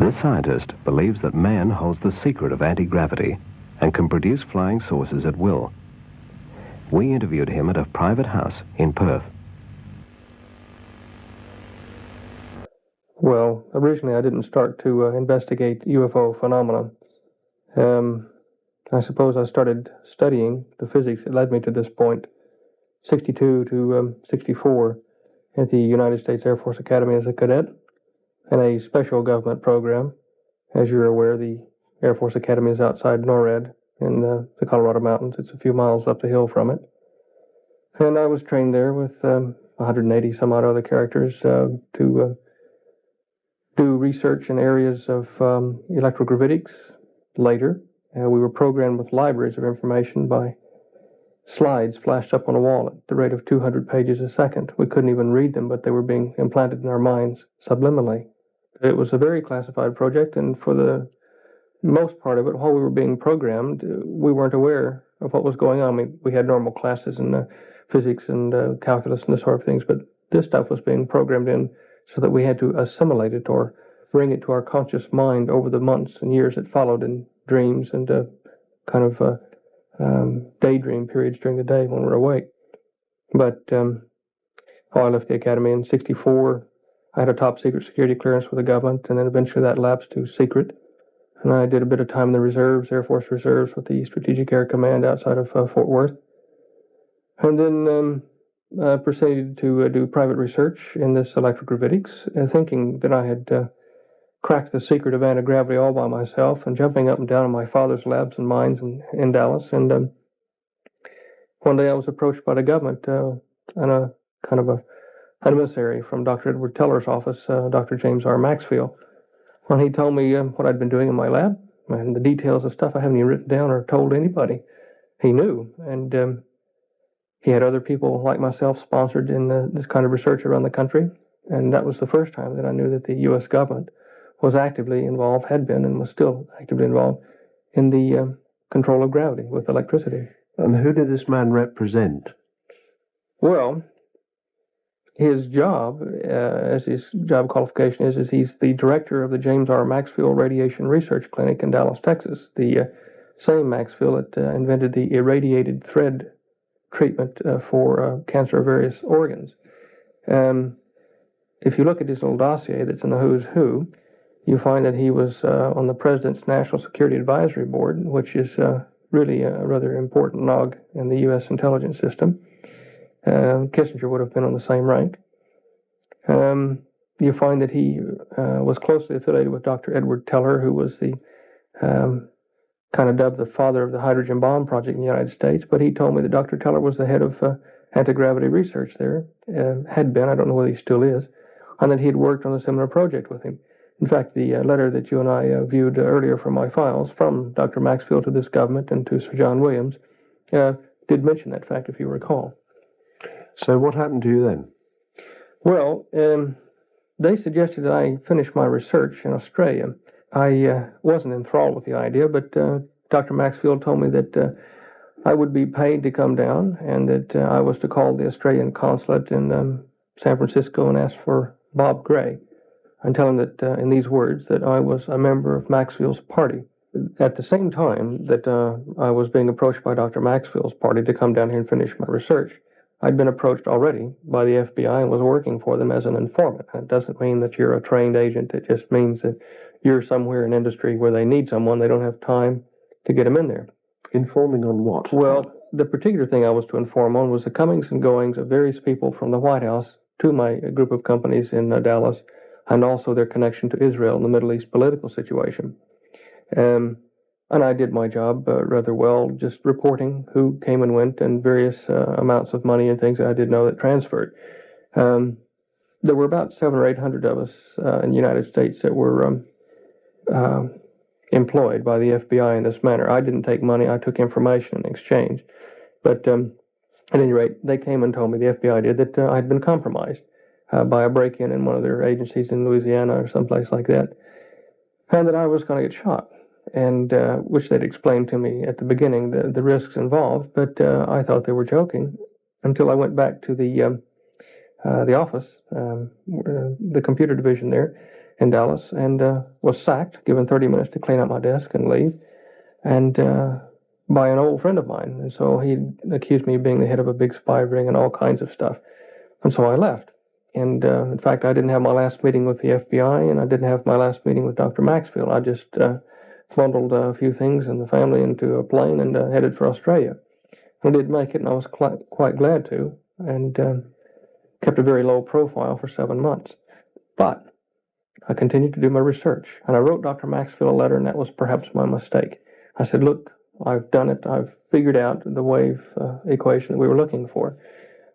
This scientist believes that man holds the secret of anti-gravity and can produce flying saucers at will. We interviewed him at a private house in Perth. Well, originally I didn't start to investigate UFO phenomena. I suppose I started studying the physics that led me to this point, 62 to 64, at the United States Air Force Academy as a cadet, in a special government program. As you're aware, the Air Force Academy is outside NORAD in the Colorado Mountains. It's a few miles up the hill from it. And I was trained there with 180 some odd other characters to do research in areas of electrogravitics. Later, we were programmed with libraries of information by slides flashed up on a wall at the rate of 200 pages a second. We couldn't even read them, but they were being implanted in our minds subliminally. It was a very classified project, and for the most part of it, while we were being programmed, we weren't aware of what was going on. I mean, we had normal classes in physics and calculus and this sort of things, but this stuff was being programmed in so that we had to assimilate it or bring it to our conscious mind over the months and years that followed in dreams and kind of daydream periods during the day when we're awake. But I left the academy in 64. I had a top secret security clearance with the government, and then eventually that lapsed to secret. And I did a bit of time in the reserves, Air Force Reserves, with the Strategic Air Command outside of Fort Worth. And then proceeded to do private research in this electrogravitics, thinking that I had cracked the secret of anti-gravity all by myself, and jumping up and down in my father's labs and mines in Dallas. And one day I was approached by the government and a kind of an emissary from Dr. Edward Teller's office, Dr. James R. Maxfield. When he told me what I'd been doing in my lab and the details of stuff I haven't even written down or told anybody. He knew, and he had other people like myself sponsored in this kind of research around the country, and that was the first time that I knew that the U.S. government was actively involved, had been, and was still actively involved in the control of gravity with electricity. And who did this man represent? Well, his job, as his job qualification is he's the director of the James R. Maxfield Radiation Research Clinic in Dallas, Texas. The same Maxfield that invented the irradiated thread treatment for cancer of various organs. If you look at his little dossier that's in the Who's Who, you find that he was on the President's National Security Advisory Board, which is really a rather important nog in the U.S. intelligence system. Kissinger would have been on the same rank. You find that he was closely affiliated with Dr. Edward Teller, who was the kind of dubbed the father of the hydrogen bomb project in the United States, but he told me that Dr. Teller was the head of anti-gravity research there, had been, I don't know whether he still is, and that he had worked on a similar project with him. In fact, the letter that you and I viewed earlier from my files from Dr. Maxfield to this government and to Sir John Williams did mention that fact, if you recall. So what happened to you then? Well, they suggested that I finish my research in Australia. I wasn't enthralled with the idea, but Dr. Maxfield told me that I would be paid to come down and that I was to call the Australian consulate in San Francisco and ask for Bob Gray and tell him that, in these words, that I was a member of Maxfield's party. At the same time that I was being approached by Dr. Maxfield's party to come down here and finish my research, I'd been approached already by the FBI and was working for them as an informant. That doesn't mean that you're a trained agent. It just means that you're somewhere in industry where they need someone. They don't have time to get them in there. Informing on what? Well, the particular thing I was to inform on was the comings and goings of various people from the White House to my group of companies in Dallas, and also their connection to Israel and the Middle East political situation. And I did my job rather well, just reporting who came and went and various amounts of money and things that I did know that transferred. There were about 700 or 800 of us in the United States that were employed by the FBI in this manner. I didn't take money. I took information in exchange. But at any rate, they came and told me, the FBI did, that I'd been compromised by a break-in in one of their agencies in Louisiana or someplace like that, and that I was going to get shot. And which they'd explained to me at the beginning, the risks involved, but I thought they were joking until I went back to the office, the computer division there, in Dallas, and was sacked, given 30 minutes to clean up my desk and leave, and by an old friend of mine. And so he accused me of being the head of a big spy ring and all kinds of stuff. And so I left. And in fact, I didn't have my last meeting with the FBI, and I didn't have my last meeting with Dr. Maxfield. I just bundled a few things and the family into a plane and headed for Australia. I did make it, and I was quite glad to, and kept a very low profile for 7 months. But I continued to do my research, and I wrote Dr. Maxfield a letter, and that was perhaps my mistake. I said, look, I've done it. I've figured out the wave equation that we were looking for.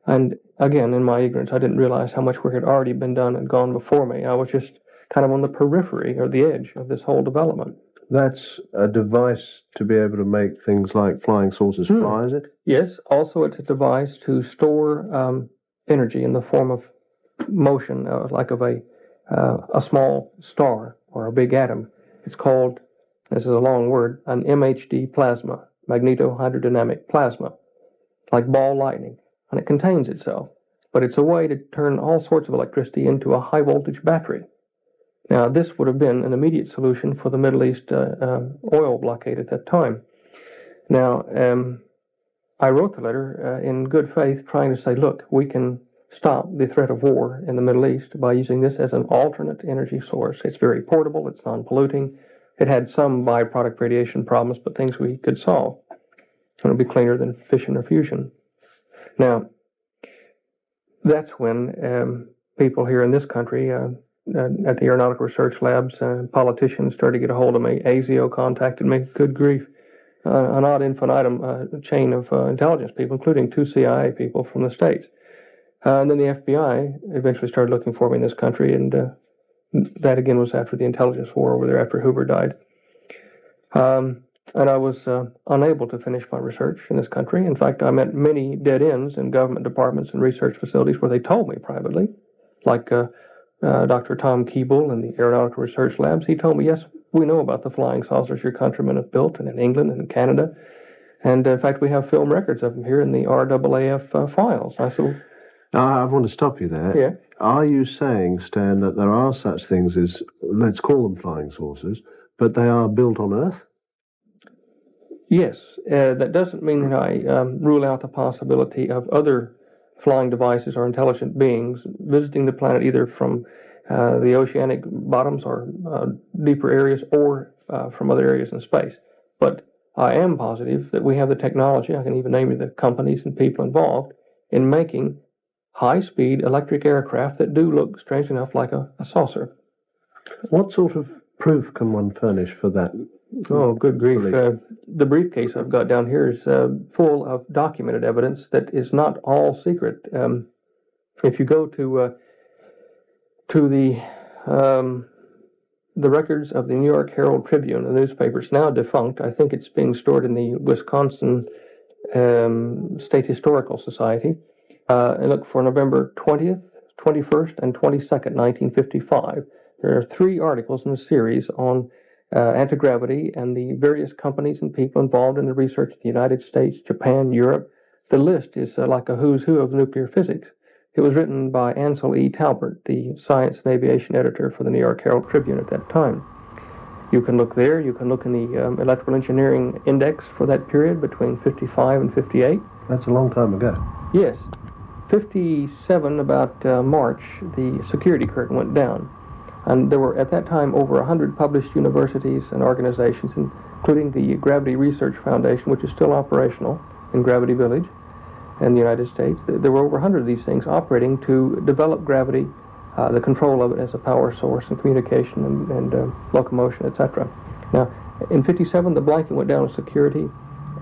And again, in my ignorance, I didn't realize how much work had already been done and gone before me. I was just kind of on the periphery or the edge of this whole development. That's a device to be able to make things like flying saucers fly, is it? Yes. Also, it's a device to store energy in the form of motion, like of a small star or a big atom. It's called, this is a long word, an MHD plasma, magnetohydrodynamic plasma, like ball lightning. And it contains itself. But it's a way to turn all sorts of electricity into a high-voltage battery. Now, this would have been an immediate solution for the Middle East oil blockade at that time. Now, I wrote the letter in good faith, trying to say, look, we can stop the threat of war in the Middle East by using this as an alternate energy source. It's very portable, it's non-polluting. It had some byproduct radiation problems, but things we could solve. And it would be cleaner than fission or fusion. Now, that's when people here in this country, at the Aeronautical Research Labs, politicians started to get a hold of me. ASIO contacted me. Good grief. An ad infinitum chain of intelligence people, including 2 CIA people from the States. And then the FBI eventually started looking for me in this country, and that again was after the intelligence war over there, after Hoover died. And I was unable to finish my research in this country. In fact, I met many dead ends in government departments and research facilities where they told me privately, like Dr. Tom Keeble in the Aeronautical Research Labs. He told me, yes, we know about the flying saucers your countrymen have built, and in England and in Canada. And in fact, we have film records of them here in the RAAF files. I said, I want to stop you there. Yeah. Are you saying, Stan, that there are such things as, let's call them flying saucers, but they are built on Earth? Yes, that doesn't mean that I rule out the possibility of other flying devices or intelligent beings visiting the planet either from the oceanic bottoms or deeper areas or from other areas in space. But I am positive that we have the technology, I can even name you the companies and people involved, in making high-speed electric aircraft that do look, strange enough, like a saucer. What sort of proof can one furnish for that? Oh, good grief. The briefcase I've got down here is full of documented evidence that is not all secret. If you go to the records of the New York Herald Tribune, the newspaper, it's now defunct. I think it's being stored in the Wisconsin State Historical Society. And look for November 20th, 21st, and 22nd, 1955. There are 3 articles in a series on anti-gravity and the various companies and people involved in the research in the United States, Japan, Europe. The list is like a who's who of nuclear physics. It was written by Ansel E. Talbert, the science and aviation editor for the New York Herald Tribune at that time. You can look there. You can look in the electrical engineering index for that period between 55 and 58. That's a long time ago. Yes. 57, about March, the security curtain went down. And there were, at that time, over 100 published universities and organizations, including the Gravity Research Foundation, which is still operational in Gravity Village in the United States. There were over 100 of these things operating to develop gravity, the control of it as a power source and communication and locomotion, etc. Now, in 57, the blanket went down on security,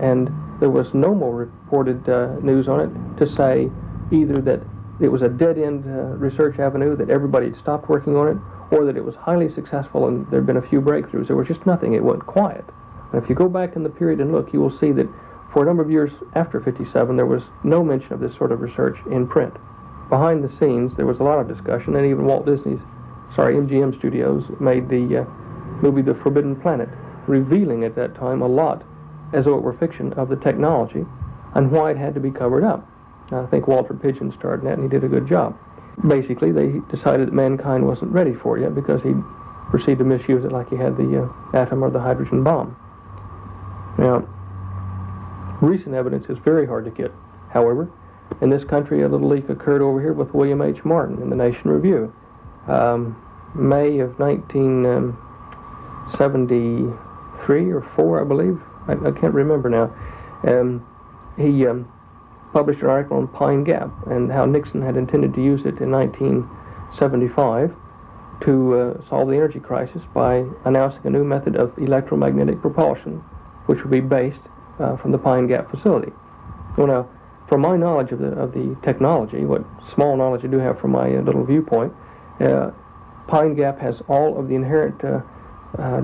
and there was no more reported news on it to say either that it was a dead-end research avenue, that everybody had stopped working on it, or that it was highly successful and there had been a few breakthroughs. There was just nothing. It went quiet. And if you go back in the period and look, you will see that for a number of years after 57, there was no mention of this sort of research in print. Behind the scenes, there was a lot of discussion, and even MGM Studios made the movie The Forbidden Planet, revealing at that time a lot, as though it were fiction, of the technology and why it had to be covered up. I think Walter Pidgeon starred in that, and he did a good job. basically, they decided that mankind wasn't ready for it yet because he proceeded to misuse it like he had the atom or the hydrogen bomb. Now, recent evidence is very hard to get. However, in this country, a little leak occurred over here with William H. Martin in the Nation Review. May of 1973 or 4, I believe. I can't remember now. He published an article on Pine Gap and how Nixon had intended to use it in 1975 to solve the energy crisis by announcing a new method of electromagnetic propulsion, which would be based from the Pine Gap facility. Well, now, from my knowledge of the technology, what small knowledge I do have from my little viewpoint, Pine Gap has all of the inherent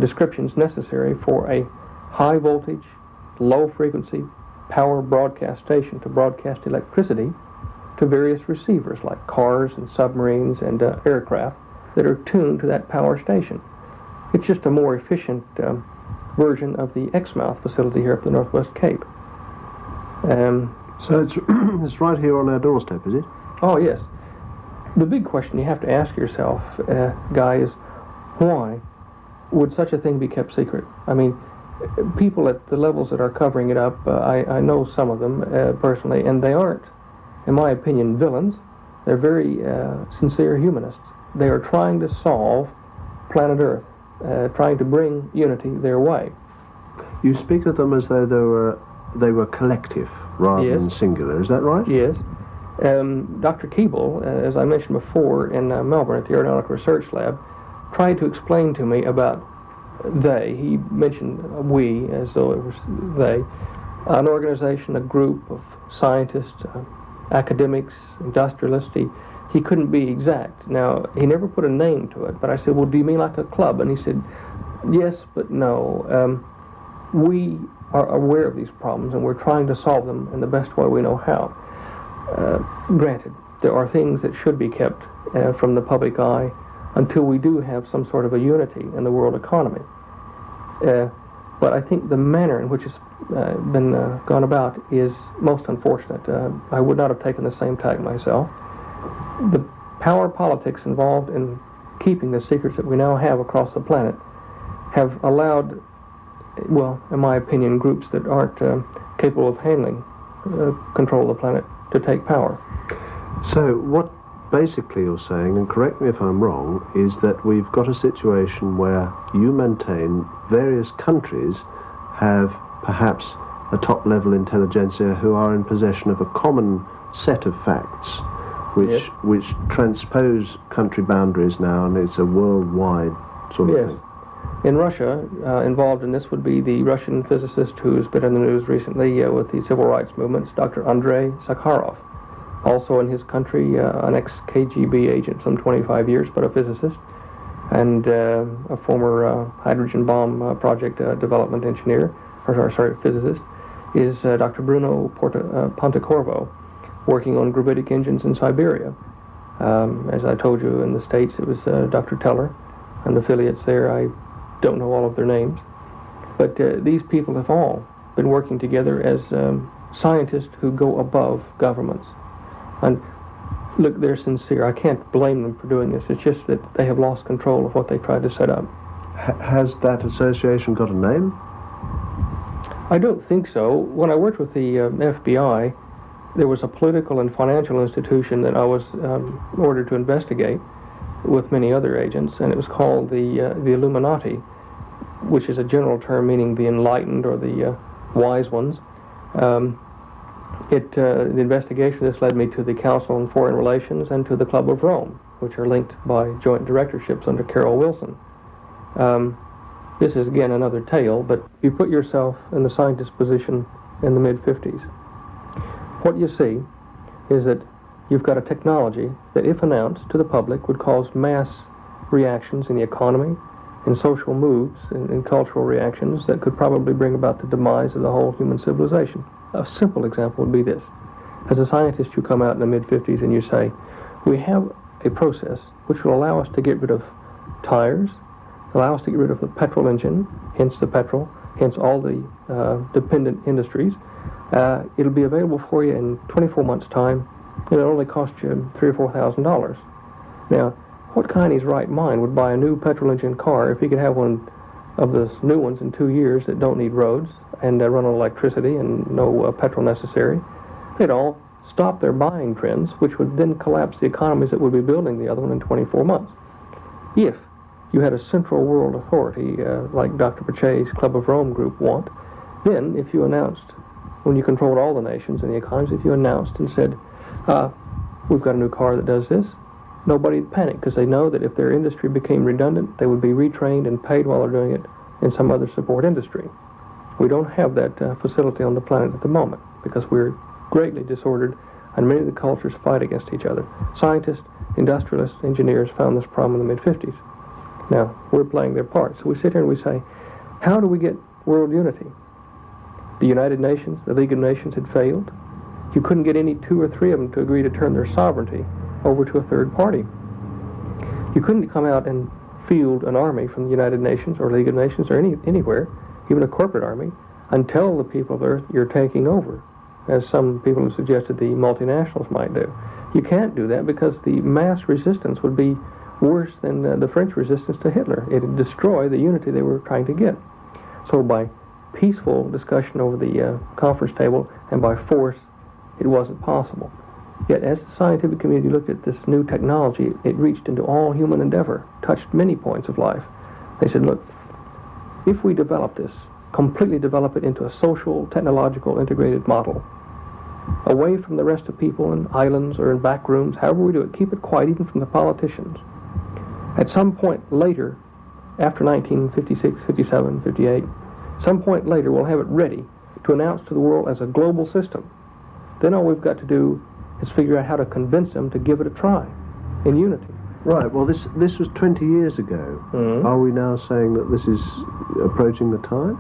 descriptions necessary for a high voltage, low frequency power broadcast station to broadcast electricity to various receivers like cars and submarines and aircraft that are tuned to that power station. It's just a more efficient version of the Exmouth facility here up the Northwest Cape. So it's right here on our doorstep, is it? Oh, yes. The big question you have to ask yourself, Guy, is why would such a thing be kept secret? I mean, people at the levels that are covering it up, I know some of them personally, and they aren't, in my opinion, villains. They're very sincere humanists. They are trying to solve planet Earth, trying to bring unity their way. You speak of them as though they were collective rather Yes. than singular. Is that right? Yes. Dr. Keeble, as I mentioned before, in Melbourne at the Aeronautical Research Lab, tried to explain to me about they. He mentioned we as though it was they. An organization, a group of scientists, academics, industrialists. He couldn't be exact. Now, he never put a name to it, but I said, well, do you mean like a club? And he said, yes, but no. We are aware of these problems, and we're trying to solve them in the best way we know how. Granted, there are things that should be kept from the public eye until we do have some sort of a unity in the world economy. But I think the manner in which it's been gone about is most unfortunate. I would not have taken the same tack myself. The power politics involved in keeping the secrets that we now have across the planet have allowed, well, in my opinion, groups that aren't capable of handling control of the planet to take power. So what basically you're saying, and correct me if I'm wrong, is that we've got a situation where you maintain various countries have perhaps a top-level intelligentsia who are in possession of a common set of facts which Yes. which transpose country boundaries now, and it's a worldwide sort of Yes. thing. In Russia, involved in this would be the Russian physicist who's been in the news recently with the civil rights movements, Dr. Andrei Sakharov. Also in his country, an ex-KGB agent, some 25 years, but a physicist, and a former hydrogen bomb project development engineer, physicist, is Dr. Bruno Pontecorvo, working on gravitic engines in Siberia. As I told you, in the States, it was Dr. Teller and affiliates there. I don't know all of their names. But these people have all been working together as scientists who go above governments. And look, they're sincere. I can't blame them for doing this. It's just that they have lost control of what they tried to set up. Has that association got a name? I don't think so. When I worked with the FBI, there was a political and financial institution that I was ordered to investigate with many other agents, and it was called the Illuminati, which is a general term meaning the enlightened or the wise ones. The investigation of this led me to the Council on Foreign Relations and to the Club of Rome, which are linked by joint directorships under Carol Wilson. This is, again, another tale, but you put yourself in the scientist's position in the mid-50s. What you see is that you've got a technology that, if announced to the public, would cause mass reactions in the economy, in social moves, in cultural reactions that could probably bring about the demise of the whole human civilization. A simple example would be this. As a scientist, you come out in the mid-50s and you say, we have a process which will allow us to get rid of tires, allow us to get rid of the petrol engine, hence the petrol, hence all the dependent industries. It'll be available for you in 24 months' time. and it only cost you $3,000 or $4,000. Now, what guy in his right mind would buy a new petrol engine car if he could have one of those new ones in 2 years that don't need roads and run on electricity and no petrol necessary? They'd all stop their buying trends, which would then collapse the economies that would be building the other one in 24 months. If you had a central world authority, like Dr. Pache's Club of Rome group want, then if you announced, when you controlled all the nations and the economies, if you announced and said, we've got a new car that does this, nobody would panic, because they know that if their industry became redundant, they would be retrained and paid while they're doing it in some other support industry. We don't have that facility on the planet at the moment, because we're greatly disordered, and many of the cultures fight against each other. Scientists, industrialists, engineers found this problem in the mid-50s. Now, we're playing their part. So we sit here and we say, how do we get world unity? The United Nations, the League of Nations had failed. You couldn't get any 2 or 3 of them to agree to turn their sovereignty over to a third party. You couldn't come out and field an army from the United Nations or League of Nations or anywhere, even a corporate army, and tell the people of Earth you're taking over, as some people have suggested the multinationals might do. You can't do that because the mass resistance would be worse than the French resistance to Hitler. It would destroy the unity they were trying to get. So by peaceful discussion over the conference table and by force, it wasn't possible. Yet as the scientific community looked at this new technology, it reached into all human endeavor, touched many points of life. They said, look, if we develop this, completely develop it into a social, technological, integrated model, away from the rest of people in islands or in back rooms, however we do it, keep it quiet even from the politicians. At some point later, after 1956, 57, 58, some point later we'll have it ready to announce to the world as a global system. Then all we've got to do is figure out how to convince them to give it a try in unity. Right, well this was 20 years ago. Mm-hmm. Are we now saying that this is approaching the time?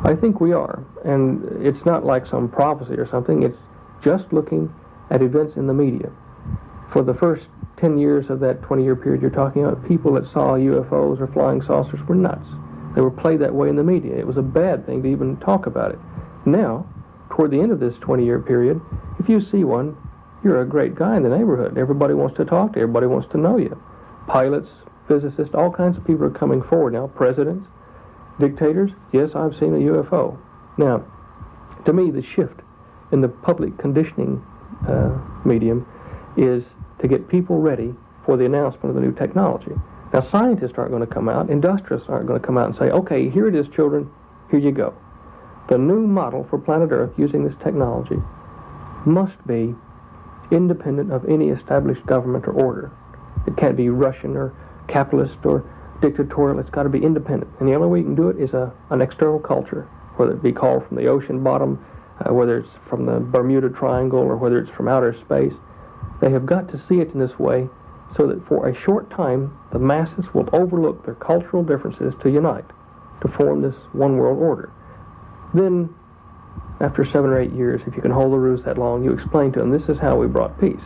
I think we are, and it's not like some prophecy or something. It's just looking at events in the media. For the first 10 years of that 20-year period you're talking about, people that saw UFOs or flying saucers were nuts. They were played that way in the media. It was a bad thing to even talk about it. Now, toward the end of this 20-year period, if you see one, you're a great guy in the neighborhood. Everybody wants to talk to you. Everybody wants to know you. Pilots, physicists, all kinds of people are coming forward now. Presidents, dictators. Yes, I've seen a UFO. Now, to me, the shift in the public conditioning medium is to get people ready for the announcement of the new technology. Now, scientists aren't going to come out. Industrialists aren't going to come out and say, okay, here it is, children. Here you go. The new model for planet Earth using this technology must be independent of any established government or order. It can't be Russian or capitalist or dictatorial. It's got to be independent. And the only way you can do it is an external culture, whether it be called from the ocean bottom, whether it's from the Bermuda Triangle, or whether it's from outer space. They have got to see it in this way so that for a short time, the masses will overlook their cultural differences to unite, to form this one world order. Then, after 7 or 8 years, if you can hold the ruse that long, you explain to them, this is how we brought peace.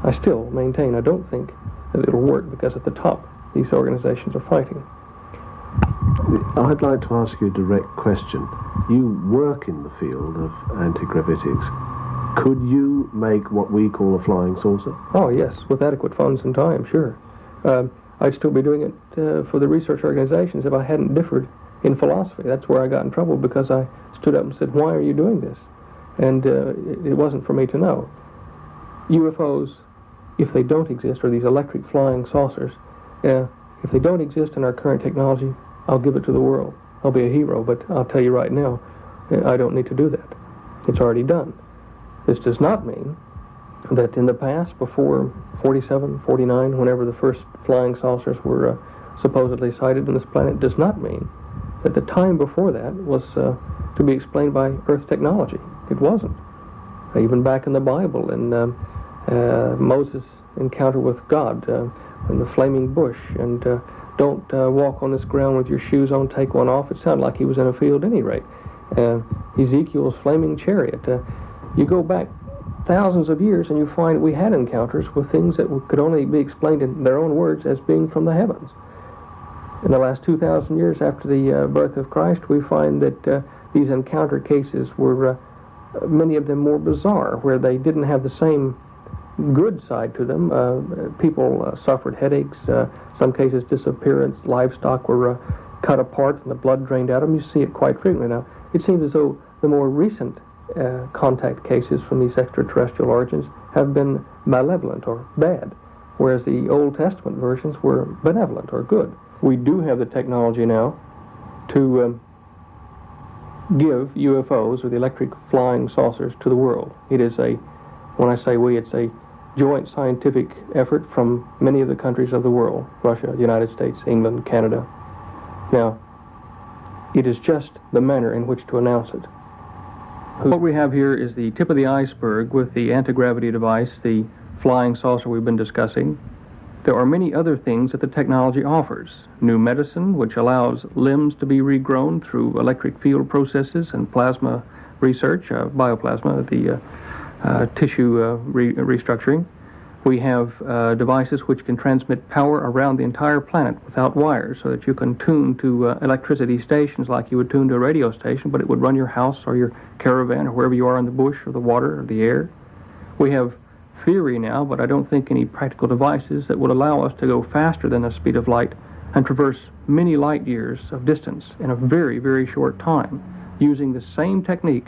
I still maintain, I don't think that it'll work, because at the top, these organizations are fighting. I'd like to ask you a direct question. You work in the field of anti-gravitics. Could you make what we call a flying saucer? Oh, yes, with adequate funds and time, sure. I'd still be doing it for the research organizations if I hadn't differed in philosophy. That's where I got in trouble, because I stood up and said, why are you doing this? And it wasn't for me to know. UFOs, if they don't exist, or these electric flying saucers, if they don't exist in our current technology, I'll give it to the world. I'll be a hero, but I'll tell you right now, I don't need to do that. It's already done. This does not mean that in the past, before 47, 49, whenever the first flying saucers were supposedly sighted on this planet, does not mean that the time before that was to be explained by Earth technology. It wasn't. Even back in the Bible, in Moses' encounter with God in the flaming bush, and don't walk on this ground with your shoes on, take one off. It sounded like he was in a field at any rate. Ezekiel's flaming chariot. You go back thousands of years and you find we had encounters with things that could only be explained in their own words as being from the heavens. In the last 2,000 years after the birth of Christ, we find that these encounter cases were, many of them more bizarre, where they didn't have the same good side to them. People suffered headaches, some cases disappearance, livestock were cut apart and the blood drained out of them. You see it quite frequently now. It seems as though the more recent contact cases from these extraterrestrial origins have been malevolent or bad, whereas the Old Testament versions were benevolent or good. We do have the technology now to give UFOs, or the electric flying saucers, to the world. It is when I say we, it's a joint scientific effort from many of the countries of the world: Russia, the United States, England, Canada. Now, it is just the manner in which to announce it. What we have here is the tip of the iceberg with the anti-gravity device, the flying saucer we've been discussing. There are many other things that the technology offers. New medicine, which allows limbs to be regrown through electric field processes and plasma research, bioplasma, the tissue restructuring. We have devices which can transmit power around the entire planet without wires, so that you can tune to electricity stations like you would tune to a radio station, but it would run your house or your caravan or wherever you are in the bush or the water or the air. We have theory now, but I don't think any practical devices that would allow us to go faster than the speed of light and traverse many light years of distance in a very, very short time, using the same technique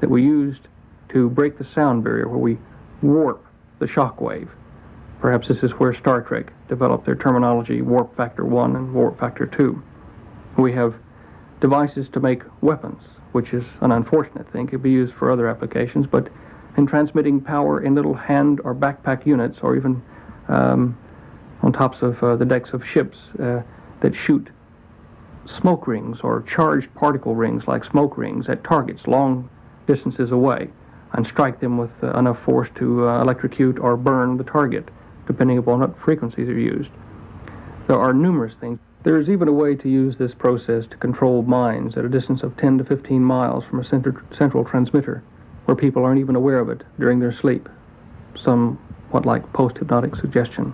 that we used to break the sound barrier, where we warp the shock wave. Perhaps this is where Star Trek developed their terminology, warp factor 1 and warp factor 2. We have devices to make weapons, which is an unfortunate thing. It could be used for other applications, but in transmitting power in little hand or backpack units, or even on tops of the decks of ships that shoot smoke rings or charged particle rings like smoke rings at targets long distances away, and strike them with enough force to electrocute or burn the target, depending upon what frequencies are used. There are numerous things. There is even a way to use this process to control minds at a distance of 10 to 15 miles from a central transmitter, where people aren't even aware of it during their sleep, somewhat like post-hypnotic suggestion.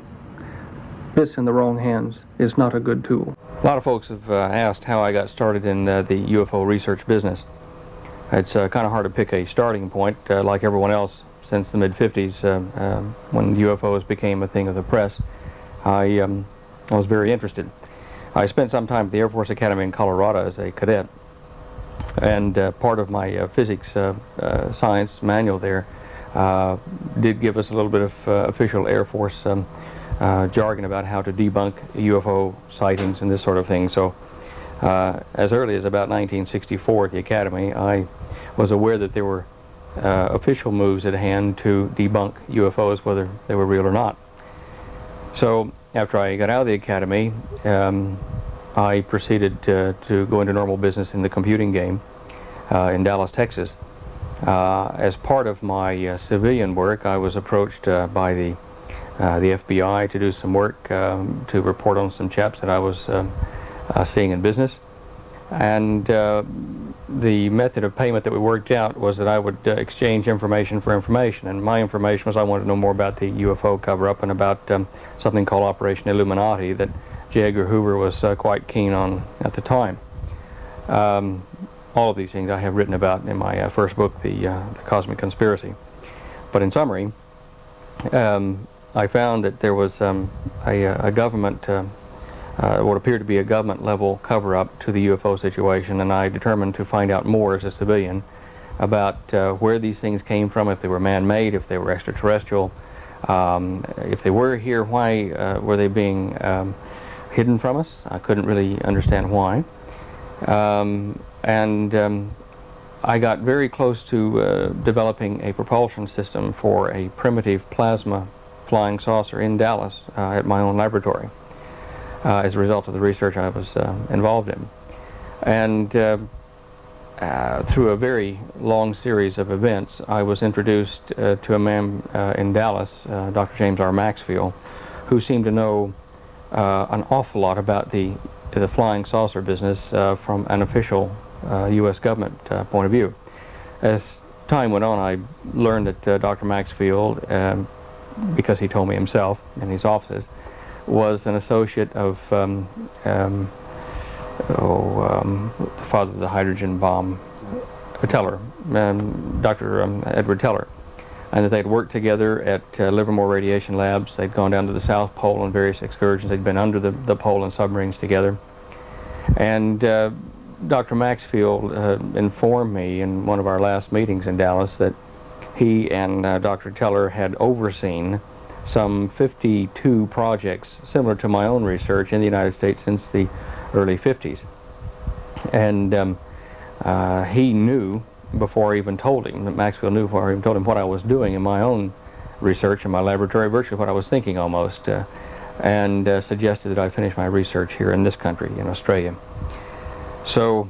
This, in the wrong hands, is not a good tool. A lot of folks have asked how I got started in the UFO research business. It's kind of hard to pick a starting point, like everyone else, since the mid-50s, when UFOs became a thing of the press. I was very interested. I spent some time at the Air Force Academy in Colorado as a cadet, and part of my physics science manual there did give us a little bit of official Air Force jargon about how to debunk UFO sightings and this sort of thing. So as early as about 1964 at the Academy, I was aware that there were official moves at hand to debunk UFOs, whether they were real or not. So after I got out of the Academy, I proceeded to go into normal business in the computing game in Dallas, Texas. As part of my civilian work, I was approached by the FBI to do some work to report on some chaps that I was seeing in business. And the method of payment that we worked out was that I would exchange information for information. And my information was I wanted to know more about the UFO cover-up and about something called Operation Illuminati that J. Edgar Hoover was quite keen on at the time. All of these things I have written about in my first book, the Cosmic Conspiracy. But in summary, I found that there was a government, what appeared to be a government-level cover-up to the UFO situation, and I determined to find out more as a civilian about where these things came from, if they were man-made, if they were extraterrestrial, if they were here, why were they being hidden from us? I couldn't really understand why. I got very close to developing a propulsion system for a primitive plasma flying saucer in Dallas at my own laboratory as a result of the research I was involved in. And through a very long series of events, I was introduced to a man in Dallas, Dr. James R. Maxfield, who seemed to know an awful lot about the flying saucer business from an official U.S. government point of view. As time went on, I learned that Dr. Maxfield, because he told me himself in his offices, was an associate of the father of the hydrogen bomb, Teller, Dr. Edward Teller. and that they'd worked together at Livermore Radiation Labs. They'd gone down to the South Pole on various excursions. They'd been under the pole in submarines together. And Dr. Maxfield informed me in one of our last meetings in Dallas that he and Dr. Teller had overseen some 52 projects similar to my own research in the United States since the early 50s. And he knew before I even told him, that Maxfield knew before I even told him what I was doing in my own research in my laboratory, virtually what I was thinking almost, and suggested that I finish my research here in this country, in Australia. So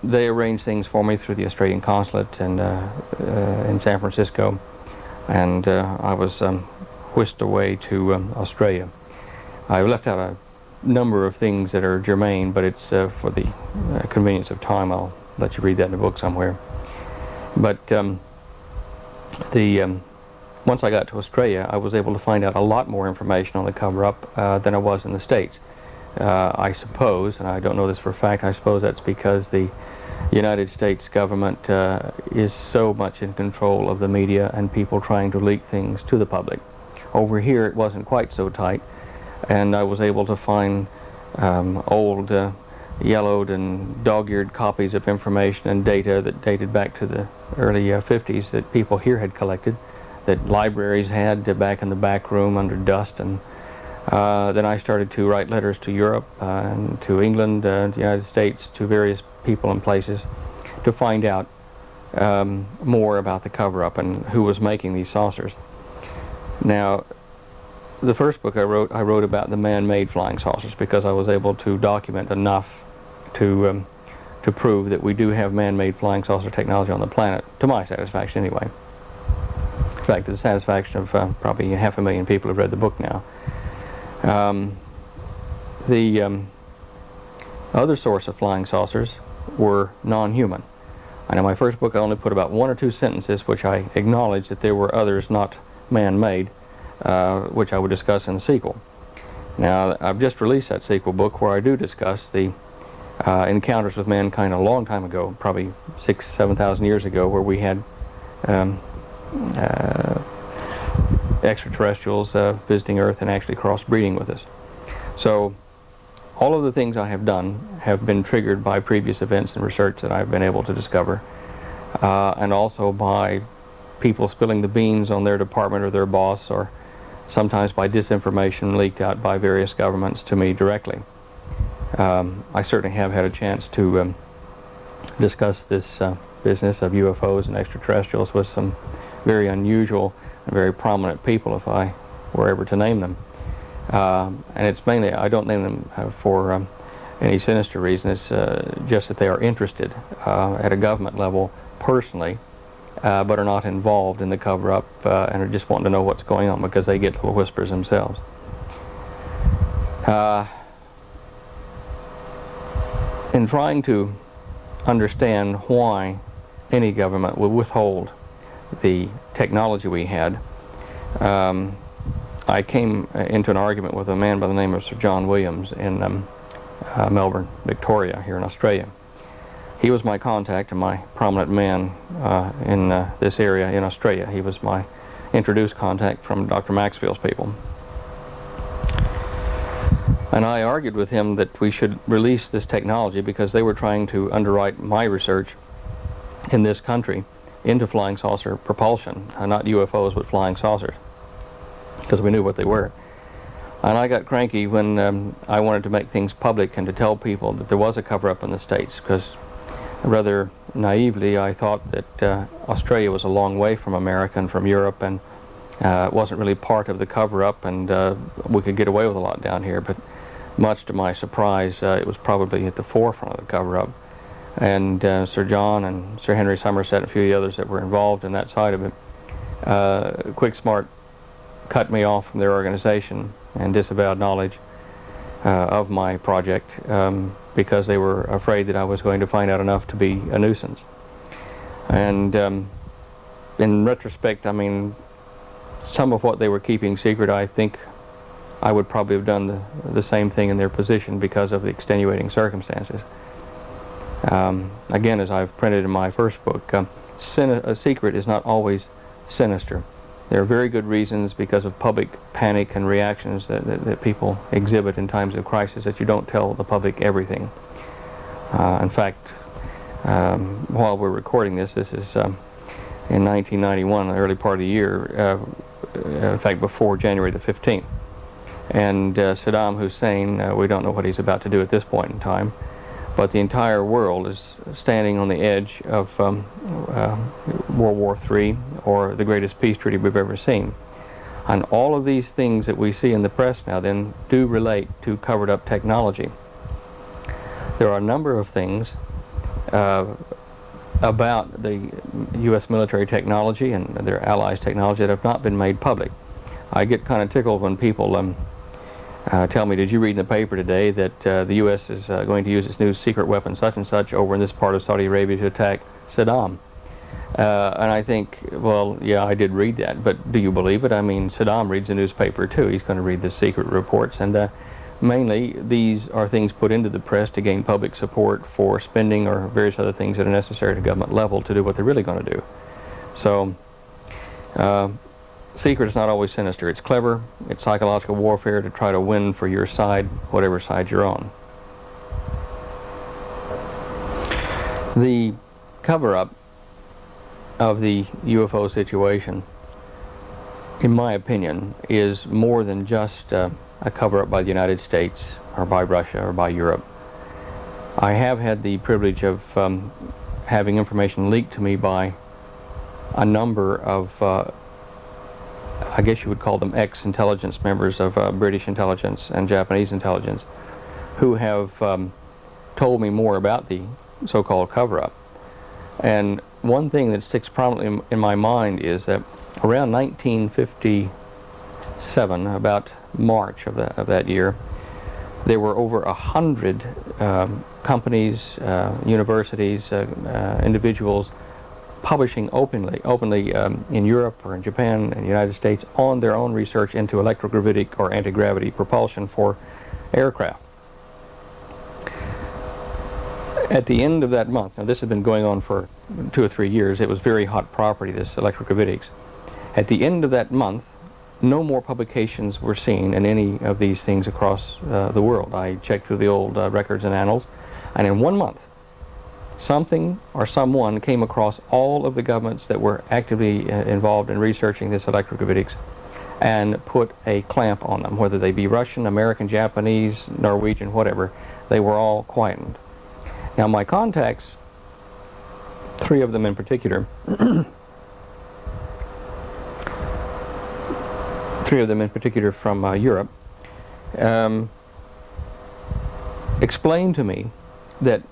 they arranged things for me through the Australian consulate and in San Francisco, and I was whisked away to Australia. I left out a number of things that are germane, but it's for the convenience of time. I'll let you read that in the book somewhere. But once I got to Australia, I was able to find out a lot more information on the cover-up than I was in the States. I suppose, and I don't know this for a fact, I suppose that's because the United States government is so much in control of the media and people trying to leak things to the public. Over here it wasn't quite so tight, and I was able to find old yellowed and dog-eared copies of information and data that dated back to the early 50s that people here had collected, that libraries had back in the back room under dust. And then I started to write letters to Europe and to England, the United States, to various people and places to find out more about the cover-up and who was making these saucers. Now, the first book I wrote about the man-made flying saucers because I was able to document enough to prove that we do have man-made flying saucer technology on the planet, to my satisfaction anyway. In fact, to the satisfaction of probably 500,000 people who've read the book now. The other source of flying saucers were non-human. And in my first book I only put about 1 or 2 sentences which I acknowledged that there were others not man-made, which I would discuss in the sequel. Now, I've just released that sequel book where I do discuss the encounters with mankind a long time ago, probably 6,000-7,000 years ago, where we had extraterrestrials visiting Earth and actually crossbreeding with us. So all of the things I have done have been triggered by previous events and research that I've been able to discover, and also by people spilling the beans on their department or their boss, or sometimes by disinformation leaked out by various governments to me directly. I certainly have had a chance to discuss this business of UFOs and extraterrestrials with some very unusual and very prominent people, if I were ever to name them. And it's mainly, I don't name them for any sinister reason. It's just that they are interested at a government level personally, but are not involved in the cover-up and are just wanting to know what's going on because they get little whispers themselves. In trying to understand why any government would withhold the technology we had, I came into an argument with a man by the name of Sir John Williams in Melbourne, Victoria, here in Australia. He was my contact and my prominent man in this area in Australia. He was my introduced contact from Dr. Maxfield's people. And I argued with him that we should release this technology because they were trying to underwrite my research in this country into flying saucer propulsion, not UFOs but flying saucers, because we knew what they were. And I got cranky when I wanted to make things public and to tell people that there was a cover-up in the States, because rather naively I thought that Australia was a long way from America and from Europe, and it wasn't really part of the cover-up, and we could get away with a lot down here. But much to my surprise, it was probably at the forefront of the cover-up. And Sir John and Sir Henry Somerset and a few of the others that were involved in that side of it, quick smart cut me off from their organization and disavowed knowledge of my project because they were afraid that I was going to find out enough to be a nuisance. And in retrospect, I mean, some of what they were keeping secret, I think I would probably have done the same thing in their position because of the extenuating circumstances. Again, as I've printed in my first book, a secret is not always sinister. There are very good reasons, because of public panic and reactions that people exhibit in times of crisis, that you don't tell the public everything. In fact, while we're recording this is in 1991, the early part of the year, in fact before January the 15th. And Saddam Hussein, we don't know what he's about to do at this point in time, but the entire world is standing on the edge of World War III, or the greatest peace treaty we've ever seen. And all of these things that we see in the press now then do relate to covered up technology. There are a number of things about the U.S. military technology and their allies' technology that have not been made public. I get kind of tickled when people tell me, did you read in the paper today that the U.S. is going to use its new secret weapon such and such over in this part of Saudi Arabia to attack Saddam? And I think, well, yeah, I did read that, but do you believe it? I mean, Saddam reads the newspaper too. He's going to read the secret reports, and mainly these are things put into the press to gain public support for spending or various other things that are necessary at government level to do what they're really going to do. So, secret is not always sinister. It's clever. It's psychological warfare to try to win for your side, whatever side you're on. The cover-up of the UFO situation, in my opinion, is more than just a cover-up by the United States or by Russia or by Europe. I have had the privilege of having information leaked to me by a number of I guess you would call them ex-intelligence members of British intelligence and Japanese intelligence, who have told me more about the so-called cover-up. And one thing that sticks prominently in my mind is that around 1957, about March of that year, there were over 100 companies, universities, individuals publishing openly in Europe or in Japan and the United States on their own research into electrogravitic or anti-gravity propulsion for aircraft. At the end of that month, now this has been going on for 2 or 3 years, it was very hot property, this electrogravitics. At the end of that month, no more publications were seen in any of these things across the world. I checked through the old records and annals, and in 1 month, something or someone came across all of the governments that were actively involved in researching this electrogravitics and put a clamp on them, whether they be Russian, American, Japanese, Norwegian, whatever. They were all quietened. Now my contacts, 3 of them in particular, 3 of them in particular from Europe, explained to me that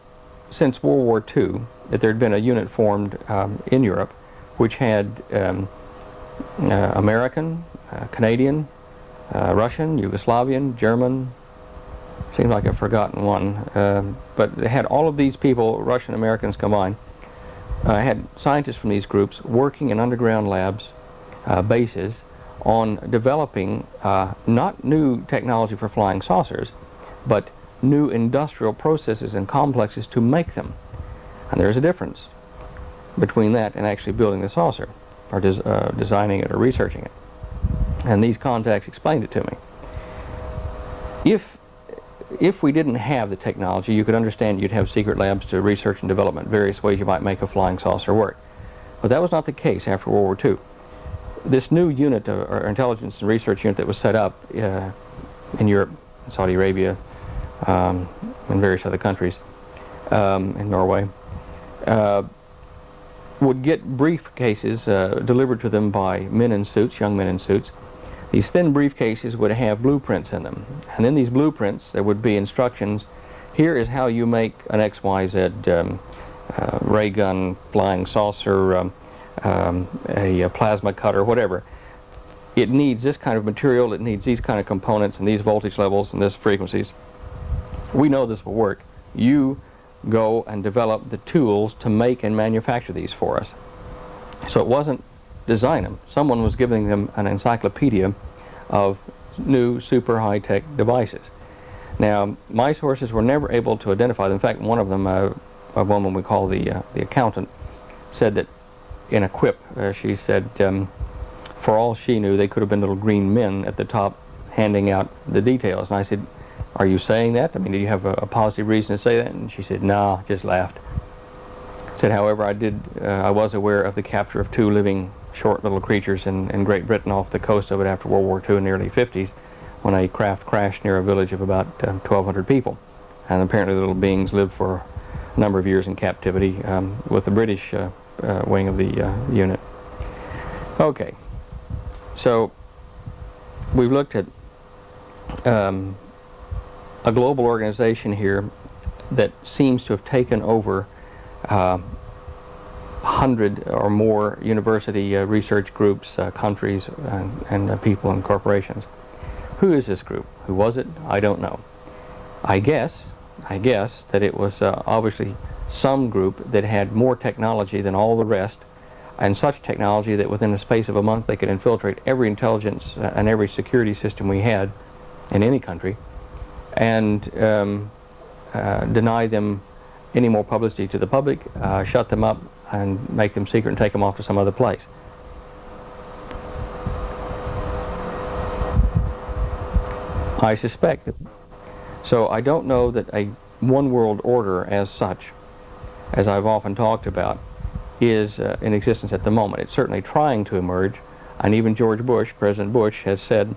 since World War II, that there had been a unit formed in Europe which had American, Canadian, Russian, Yugoslavian, German, seems like I've forgotten one, but they had all of these people, Russian Americans combined, had scientists from these groups working in underground labs, bases, on developing not new technology for flying saucers, but new industrial processes and complexes to make them. And there's a difference between that and actually building the saucer, or designing it or researching it. And these contacts explained it to me. If we didn't have the technology, you could understand you'd have secret labs to research and development, various ways you might make a flying saucer work. But that was not the case after World War II. This new unit, or intelligence and research unit that was set up in Europe, Saudi Arabia, and various other countries, in Norway, would get briefcases delivered to them by men in suits, young men in suits. These thin briefcases would have blueprints in them, and in these blueprints there would be instructions. Here is how you make an XYZ ray gun, flying saucer, a plasma cutter, whatever. It needs this kind of material, it needs these kind of components and these voltage levels and this frequencies. We know this will work. You go and develop the tools to make and manufacture these for us. So it wasn't design them. Someone was giving them an encyclopedia of new super high-tech devices. Now, my sources were never able to identify them. In fact, one of them, a woman we call the accountant, said that in a quip, she said, for all she knew, they could have been little green men at the top handing out the details. And I said, "Are you saying that? I mean, do you have a positive reason to say that?" And she said, "No," just laughed. Said, however, I was aware of the capture of 2 living short little creatures in Great Britain off the coast of it after World War II in the early 50s, when a craft crashed near a village of about 1,200 people. And apparently the little beings lived for a number of years in captivity with the British wing of the unit. Okay, so we've looked at a global organization here that seems to have taken over 100 or more university research groups, countries, and people and corporations. Who is this group? Who was it? I don't know. I guess that it was obviously some group that had more technology than all the rest, and such technology that within the space of a month they could infiltrate every intelligence and every security system we had in any country, and deny them any more publicity to the public, shut them up and make them secret and take them off to some other place. I suspect. So I don't know that a one world order as such, as I've often talked about, is in existence at the moment. It's certainly trying to emerge, and even George Bush, President Bush, has said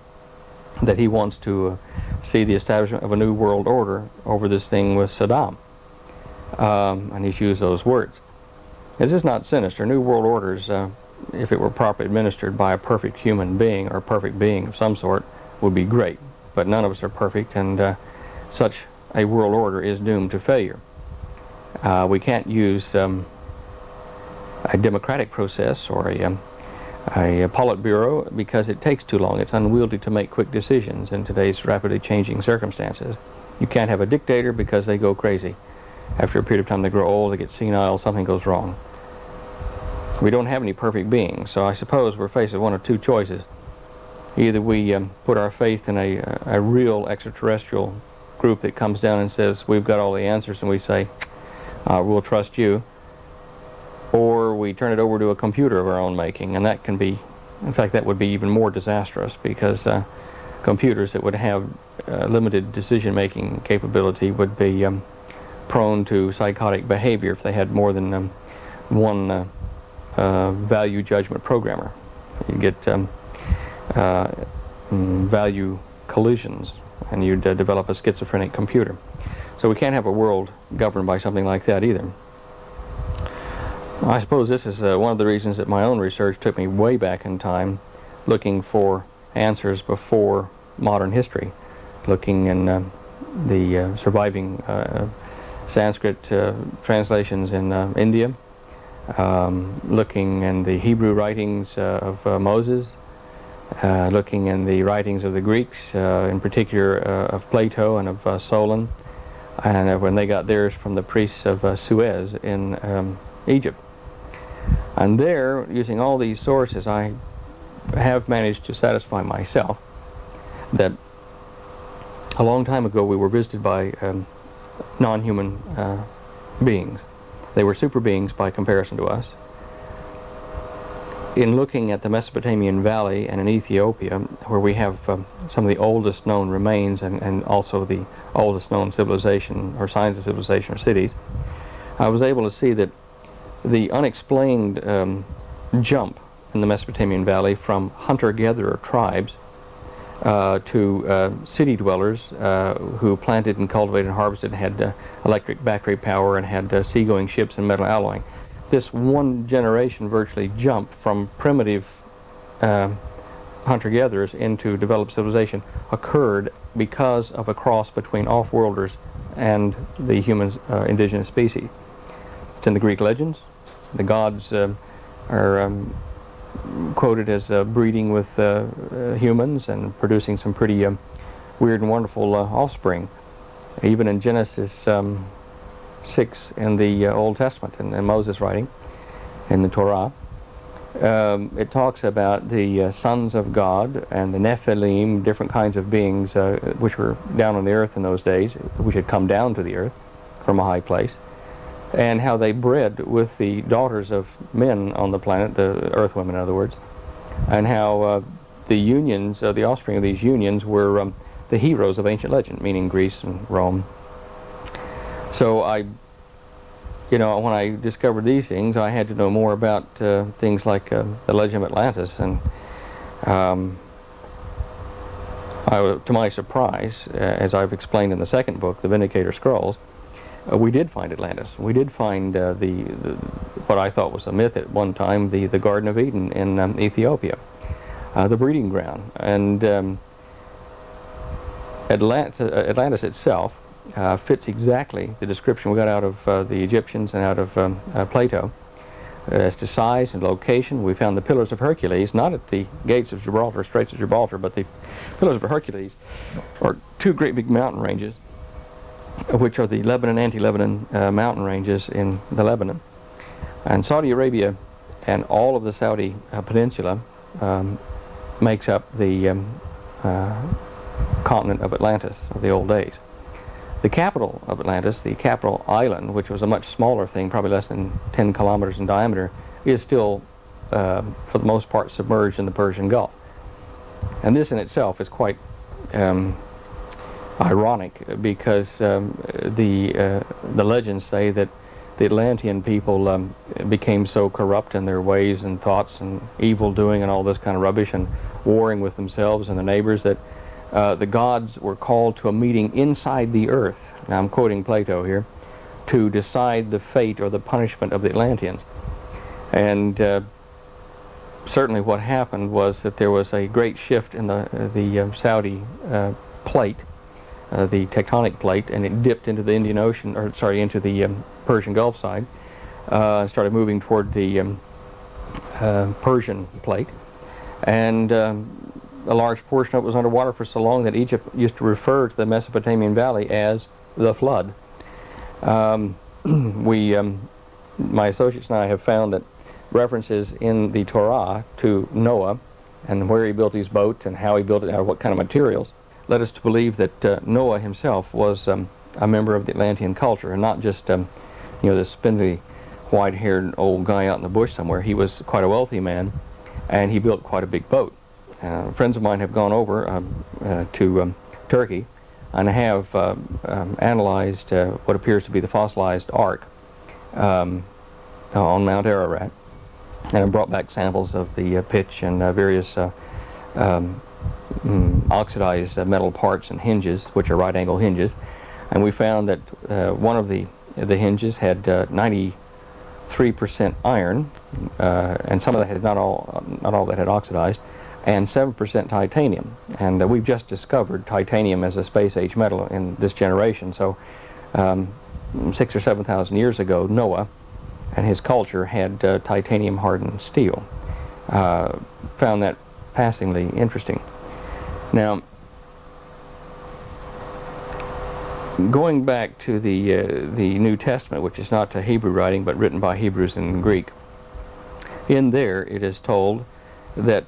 that he wants to see the establishment of a new world order over this thing with Saddam. And he's used those words. This is not sinister. New world orders, if it were properly administered by a perfect human being or a perfect being of some sort, would be great. But none of us are perfect, and such a world order is doomed to failure. We can't use a democratic process or a Politburo because it takes too long. It's unwieldy to make quick decisions in today's rapidly changing circumstances. You can't have a dictator because they go crazy. After a period of time they grow old, they get senile, something goes wrong. We don't have any perfect beings, so I suppose we're faced with one of two choices. Either we put our faith in a real extraterrestrial group that comes down and says, "We've got all the answers," and we say, "We'll trust you," or we turn it over to a computer of our own making, and that can be, in fact, that would be even more disastrous, because computers that would have limited decision-making capability would be prone to psychotic behavior if they had more than one value judgment programmer. You get value collisions, and you'd develop a schizophrenic computer. So we can't have a world governed by something like that either. I suppose this is one of the reasons that my own research took me way back in time, looking for answers before modern history, looking in the surviving Sanskrit translations in India, looking in the Hebrew writings of Moses, looking in the writings of the Greeks, in particular of Plato and of Solon, and when they got theirs from the priests of Suez in Egypt. And there, using all these sources, I have managed to satisfy myself that a long time ago we were visited by non-human beings. They were super beings by comparison to us. In looking at the Mesopotamian Valley and in Ethiopia, where we have some of the oldest known remains and also the oldest known civilization or signs of civilization or cities, I was able to see that the unexplained jump in the Mesopotamian Valley from hunter-gatherer tribes to city dwellers who planted and cultivated and harvested and had electric battery power and had seagoing ships and metal alloying. This one generation virtually jump from primitive hunter-gatherers into developed civilization occurred because of a cross between off-worlders and the human indigenous species. It's in the Greek legends. The gods are quoted as breeding with humans and producing some pretty weird and wonderful offspring. Even in Genesis 6 in the Old Testament, in Moses' writing, in the Torah, it talks about the sons of God and the Nephilim, different kinds of beings which were down on the earth in those days, which had come down to the earth from a high place, and how they bred with the daughters of men on the planet, the earth women in other words, and how the unions, the offspring of these unions, were the heroes of ancient legend, meaning Greece and Rome. So when I discovered these things, I had to know more about things like the legend of Atlantis, and to my surprise, as I've explained in the second book, The Vindicator Scrolls, we did find Atlantis. We did find what I thought was a myth at one time, the Garden of Eden in Ethiopia, the breeding ground. And Atlantis itself fits exactly the description we got out of the Egyptians and out of Plato. As to size and location, we found the Pillars of Hercules, not at the gates of Gibraltar, Straits of Gibraltar, but the Pillars of Hercules are two great big mountain ranges, which are the Lebanon, anti-Lebanon mountain ranges in the Lebanon. And Saudi Arabia and all of the Saudi peninsula makes up the continent of Atlantis of the old days. The capital of Atlantis, the capital island, which was a much smaller thing, probably less than 10 kilometers in diameter, is still, for the most part, submerged in the Persian Gulf. And this in itself is quite ironic, because the legends say that the Atlantean people became so corrupt in their ways and thoughts and evil doing and all this kind of rubbish and warring with themselves and their neighbors that the gods were called to a meeting inside the earth, now I'm quoting Plato here, to decide the fate or the punishment of the Atlanteans. And certainly what happened was that there was a great shift in the Saudi plate, the tectonic plate, and it dipped into the Indian Ocean, or sorry, into the Persian Gulf side, started moving toward the Persian plate, and a large portion of it was underwater for so long that Egypt used to refer to the Mesopotamian Valley as the flood. My associates and I have found that references in the Torah to Noah and where he built his boat and how he built it out of what kind of materials led us to believe that Noah himself was a member of the Atlantean culture, and not just this spindly white-haired old guy out in the bush somewhere. He was quite a wealthy man, and he built quite a big boat. Friends of mine have gone over to Turkey and have analyzed what appears to be the fossilized ark on Mount Ararat, and have brought back samples of the pitch and various oxidized metal parts and hinges, which are right-angle hinges, and we found that one of the hinges had 93% iron, and some of that had not all that had oxidized, and 7% titanium. And we've just discovered titanium as a space-age metal in this generation. So 6,000 or 7,000 years ago, Noah and his culture had titanium-hardened steel. Found that passingly interesting. Now, going back to the New Testament, which is not a Hebrew writing, but written by Hebrews in Greek, in there it is told that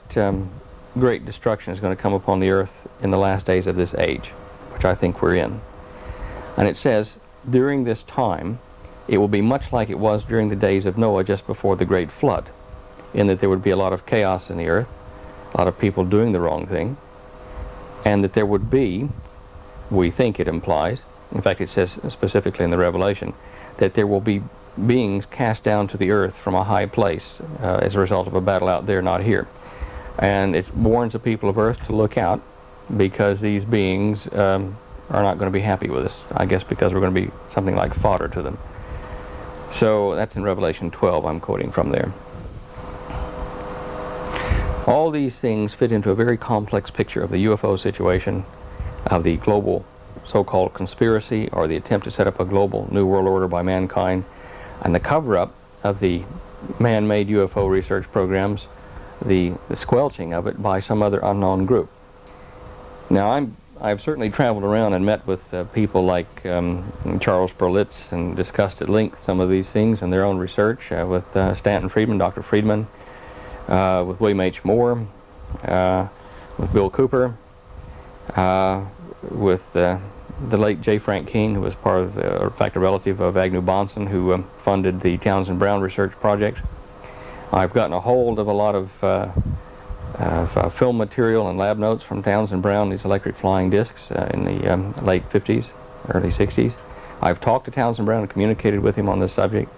great destruction is going to come upon the earth in the last days of this age, which I think we're in. And it says, during this time, it will be much like it was during the days of Noah just before the great flood, in that there would be a lot of chaos in the earth, a lot of people doing the wrong thing, and that there would be, we think it implies, in fact it says specifically in the Revelation, that there will be beings cast down to the earth from a high place as a result of a battle out there, not here. And it warns the people of earth to look out, because these beings are not going to be happy with us, I guess because we're going to be something like fodder to them. So that's in Revelation 12, I'm quoting from there. All these things fit into a very complex picture of the UFO situation, of the global so-called conspiracy, or the attempt to set up a global new world order by mankind, and the cover-up of the man-made UFO research programs, the squelching of it by some other unknown group. Now, I've certainly traveled around and met with people like Charles Berlitz and discussed at length some of these things in their own research with Stanton Friedman, Dr. Friedman, with William H. Moore, with Bill Cooper, with the late J. Frank King, who was part of, in fact, a relative of Agnew Bonson, who funded the Townsend Brown research project. I've gotten a hold of a lot of film material and lab notes from Townsend Brown, these electric flying discs in the late 50s, early 60s. I've talked to Townsend Brown and communicated with him on this subject.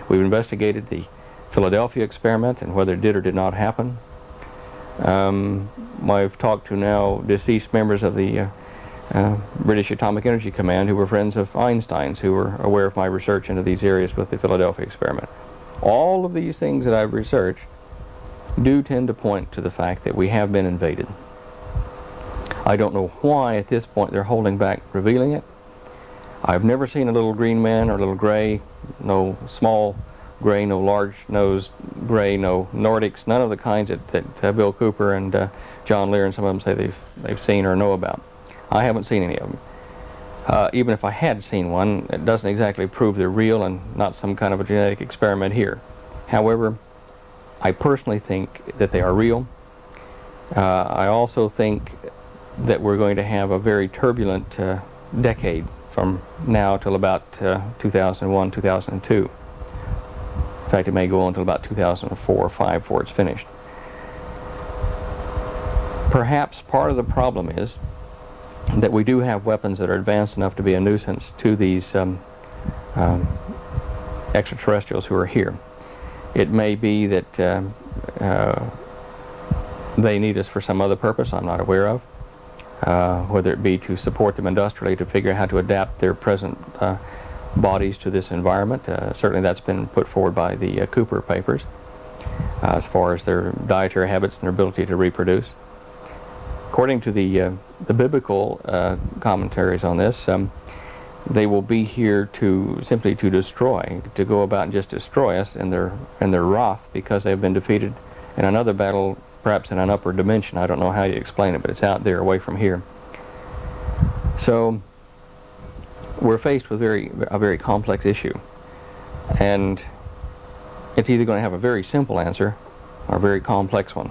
We've investigated the Philadelphia experiment and whether it did or did not happen. I've talked to now deceased members of the British Atomic Energy Command who were friends of Einstein's, who were aware of my research into these areas with the Philadelphia experiment. All of these things that I've researched do tend to point to the fact that we have been invaded. I don't know why at this point they're holding back revealing it. I've never seen a little green man or a little gray, no small gray, no large-nosed gray, no Nordics, none of the kinds that Bill Cooper and John Lear and some of them say they've seen or know about. I haven't seen any of them. Even if I had seen one, it doesn't exactly prove they're real and not some kind of a genetic experiment here. However, I personally think that they are real. I also think that we're going to have a very turbulent decade from now till about 2001, 2002. In fact, it may go on until about 2004 or 5 before it's finished. Perhaps part of the problem is that we do have weapons that are advanced enough to be a nuisance to these extraterrestrials who are here. It may be that they need us for some other purpose I'm not aware of, whether it be to support them industrially to figure out how to adapt their present bodies to this environment. Certainly that's been put forward by the Cooper papers as far as their dietary habits and their ability to reproduce. According to the biblical commentaries on this, they will be here to simply to destroy, to go about and just destroy us in their wrath because they've been defeated in another battle, perhaps in an upper dimension. I don't know how you explain it, but it's out there away from here. So we're faced with a very complex issue, and it's either going to have a very simple answer or a very complex one.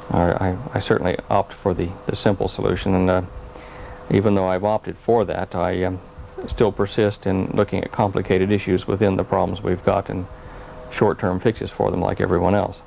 I certainly opt for the simple solution, and even though I've opted for that, I still persist in looking at complicated issues within the problems we've got and short-term fixes for them like everyone else.